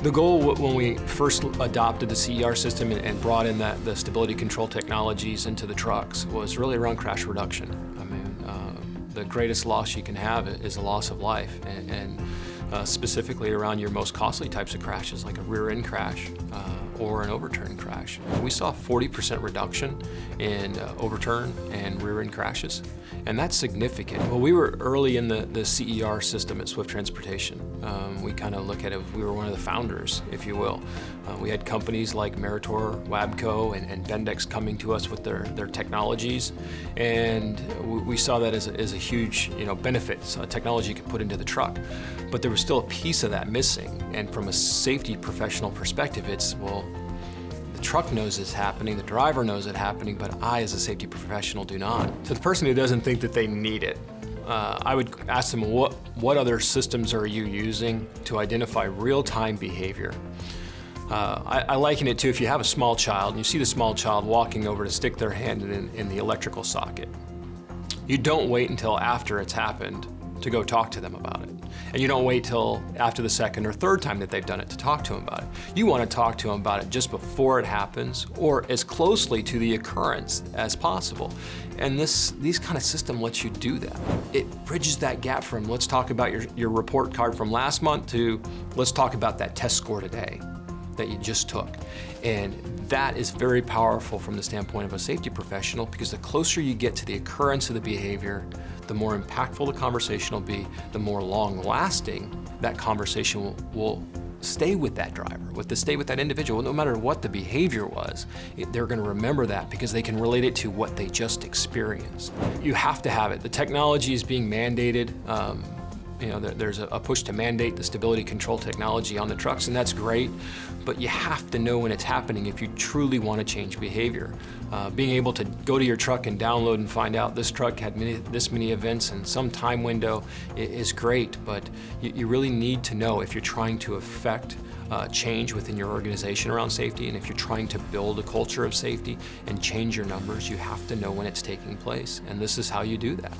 The goal when we first adopted the CER system and brought in the stability control technologies into the trucks was really around crash reduction. I mean, the greatest loss you can have is a loss of life, and specifically around your most costly types of crashes, like a rear-end crash or an overturn crash. We saw a 40% reduction in overturn and rear-end crashes, and that's significant. Well, we were early in the CER system at Swift Transportation. We kind of look at it, we were one of the founders, if you will. We had companies like Meritor, Wabco, and Bendix coming to us with their technologies, and we saw that as a huge benefit, technology you could put into the truck. But there was still a piece of that missing, and from a safety professional perspective, it's, well, the truck knows it's happening, the driver knows it's happening, but I, as a safety professional, do not. So the person who doesn't think that they need it, I would ask them, what other systems are you using to identify real-time behavior? I liken it to if you have a small child and you see the small child walking over to stick their hand in the electrical socket. You don't wait until after it's happened to go talk to them about it. And you don't wait till after the second or third time that they've done it to talk to them about it. You want to talk to them about it just before it happens, or as closely to the occurrence as possible. And these kind of system lets you do that. It bridges that gap from let's talk about your report card from last month to let's talk about that test score today that you just took. And that is very powerful from the standpoint of a safety professional, because the closer you get to the occurrence of the behavior, the more impactful the conversation will be, the more long-lasting that conversation will stay with that driver, stay with that individual. No matter what the behavior was, they're going to remember that because they can relate it to what they just experienced. You have to have it. The technology is being mandated. There's a push to mandate the stability control technology on the trucks, and that's great, but you have to know when it's happening if you truly want to change behavior. Being able to go to your truck and download and find out this truck had this many events in some time window is great, but you really need to know if you're trying to affect change within your organization around safety, and if you're trying to build a culture of safety and change your numbers, you have to know when it's taking place, and this is how you do that.